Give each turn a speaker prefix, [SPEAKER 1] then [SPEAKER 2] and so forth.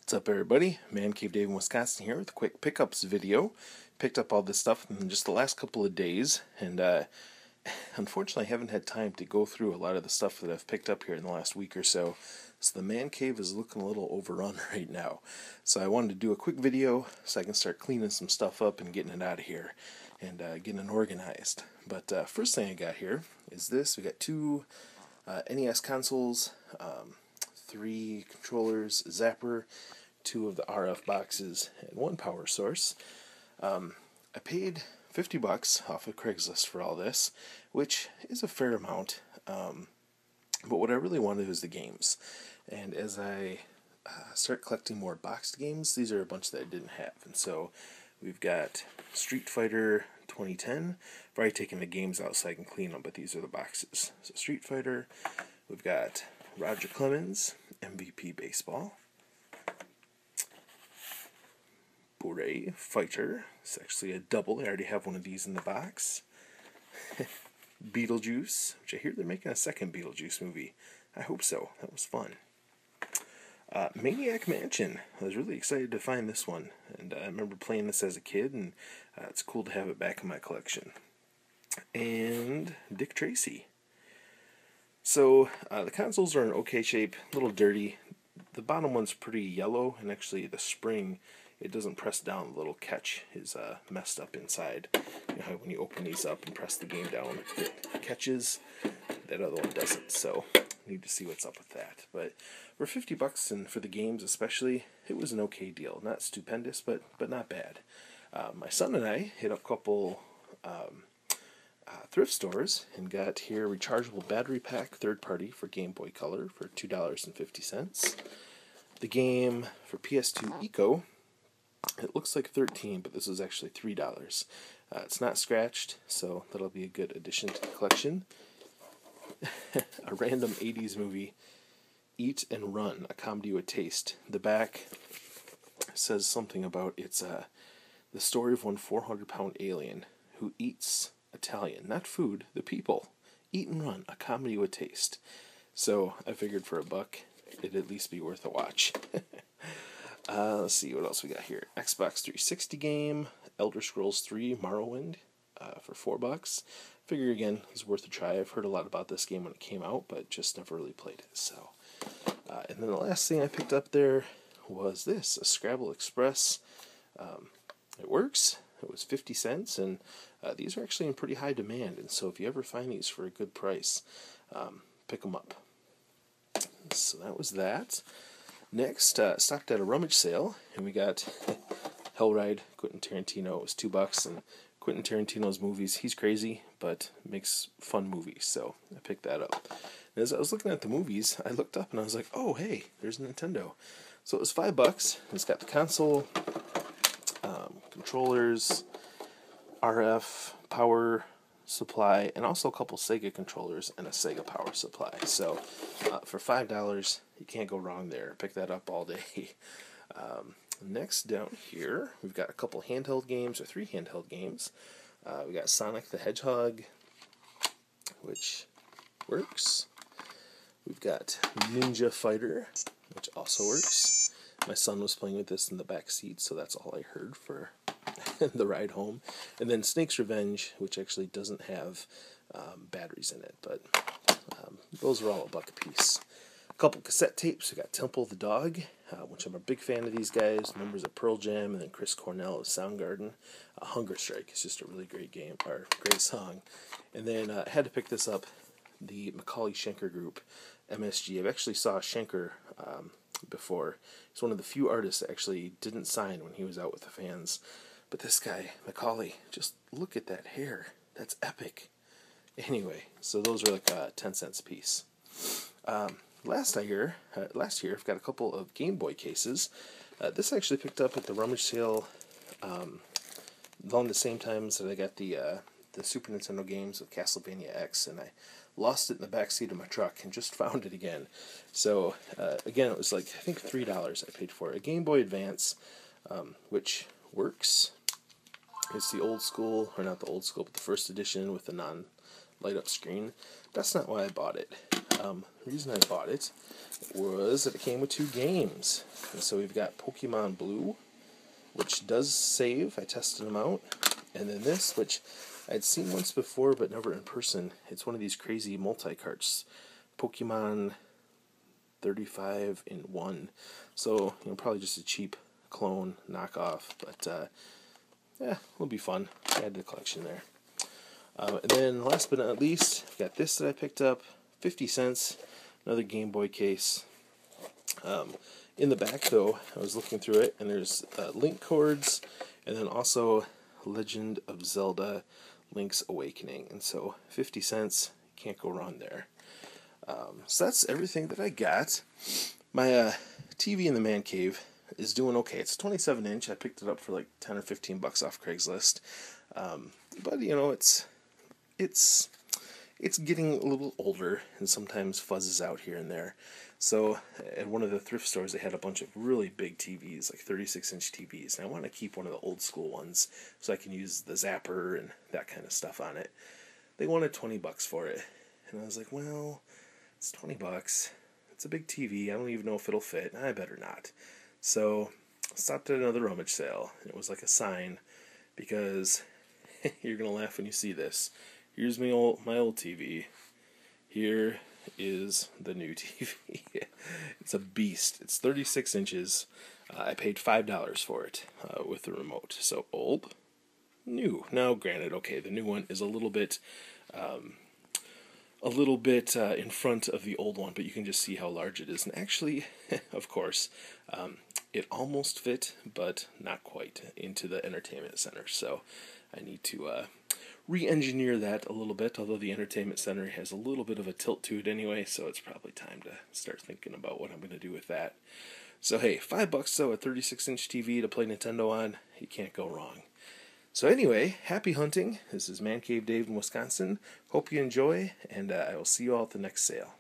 [SPEAKER 1] What's up, everybody? Mancave Dave in Wisconsin here with a quick pickups video. Picked up all this stuff in just the last couple of days, and unfortunately I haven't had time to go through a lot of the stuff that I've picked up here in the last week or so. So the man cave is looking a little overrun right now. So I wanted to do a quick video so I can start cleaning some stuff up and getting it out of here and getting it organized. But first thing I got here is this. We got two NES consoles, 3 controllers, a zapper, 2 of the RF boxes, and 1 power source. I paid $50 off of Craigslist for all this, which is a fair amount, but what I really wanted was the games. And as I start collecting more boxed games, these are a bunch that I didn't have. And so we've got Street Fighter 2010. I've already taken the games out so I can clean them, but these are the boxes. So Street Fighter, we've got Roger Clemens, MVP Baseball, Bure Fighter, it's actually a double, I already have one of these in the box, Beetlejuice, which I hear they're making a second Beetlejuice movie. I hope so, that was fun. Maniac Mansion, I was really excited to find this one, and I remember playing this as a kid, and it's cool to have it back in my collection. And Dick Tracy. So, the consoles are in okay shape, a little dirty. The bottom one's pretty yellow, and actually the spring, it doesn't press down. The little catch is messed up inside. You know how when you open these up and press the game down, it catches? That other one doesn't, so need to see what's up with that. But for $50, and for the games especially, it was an okay deal. Not stupendous, but not bad. My son and I hit up a couple thrift stores and got here a rechargeable battery pack, third party, for Game Boy Color for $2.50. The game for PS2 Eco, it looks like $13, but this is actually $3. It's not scratched, so that'll be a good addition to the collection. A random 80s movie, Eat and Run, a comedy with taste. The back says something about it's the story of one 400-pound alien who eats Italian, not food, the people. Eat and Run, a comedy with taste. So I figured for $1, it'd at least be worth a watch. Let's see what else we got here. Xbox 360 game, Elder Scrolls 3 Morrowind for $4. Figure again, it's worth a try. I've heard a lot about this game when it came out, but just never really played it. So, and then the last thing I picked up there was this, a Scrabble Express. It works. It was 50 cents, and these are actually in pretty high demand, and so if you ever find these for a good price, pick them up. So that was that. Next, stopped at a rummage sale, and we got Hellride, Quentin Tarantino. It was $2, and Quentin Tarantino's movies, he's crazy, but makes fun movies, so I picked that up. And as I was looking at the movies, I looked up and I was like, oh, hey, there's Nintendo. So it was $5. It's got the console, controllers, RF, power supply, and also a couple Sega controllers and a Sega power supply. So for $5, you can't go wrong there. Pick that up all day. Next down here, we've got a couple handheld games, or 3 handheld games. We got Sonic the Hedgehog, which works. We've got Ninja Fighter, which also works. My son was playing with this in the back seat, so that's all I heard for the ride home. And then Snake's Revenge, which actually doesn't have batteries in it, but those are all $1 a piece. A couple cassette tapes. We got Temple of the Dog, which I'm a big fan of these guys, members of Pearl Jam, and then Chris Cornell of Soundgarden. Hunger Strike is just a really great game, or great song. And then I had to pick this up, the Macaulay Schenker group, MSG. I've actually saw Schenker before. He's one of the few artists that actually didn't sign when he was out with the fans. But this guy, Macaulay, just look at that hair. That's epic. Anyway, so those are like 10 cents a piece. Last year, I've got a couple of Game Boy cases. This I actually picked up at the rummage sale along the same times that I got the Super Nintendo games of Castlevania X, and I lost it in the back seat of my truck and just found it again. So, again, it was like, I think $3 I paid for it. A Game Boy Advance, which works. It's the old school, or not the old school, but the first edition with the non-light-up screen. That's not why I bought it. The reason I bought it was that it came with 2 games. And so we've got Pokemon Blue, which does save. I tested them out. And then this, which I'd seen once before but never in person. It's one of these crazy multi-carts. Pokemon 35 in 1. So, probably just a cheap clone knockoff. But, yeah, it'll be fun. Add to the collection there. And then, last but not least, I've got this that I picked up. 50 cents. Another Game Boy case. In the back, though, I was looking through it, and there's link cords, and then also Legend of Zelda Link's Awakening. And so 50 cents, can't go wrong there. So that's everything that I got. My TV in the man cave is doing okay. It's 27 inch. I picked it up for like 10 or 15 bucks off Craigslist. But it's getting a little older and sometimes fuzzes out here and there. So at one of the thrift stores, they had a bunch of really big TVs, like 36-inch TVs, and I want to keep one of the old school ones so I can use the zapper and that kind of stuff on it. They wanted 20 bucks for it, and I was like, well, it's 20 bucks. It's a big TV. I don't even know if it'll fit. I better not. So I stopped at another rummage sale, and it was like a sign, because you're going to laugh when you see this. Here's my old TV. Here is the new TV. It's a beast. It's 36 inches. I paid $5 for it with the remote. So old, new. Now, granted, okay, the new one is a little bit in front of the old one, but you can just see how large it is. And actually, of course, it almost fit, but not quite, into the entertainment center. So I need to re-engineer that a little bit, although the entertainment center has a little bit of a tilt to it anyway, so it's probably time to start thinking about what I'm going to do with that. So hey, $5 though, a 36-inch TV to play Nintendo on, you can't go wrong. So anyway, happy hunting. This is Mancave Dave in Wisconsin. Hope you enjoy, and I will see you all at the next sale.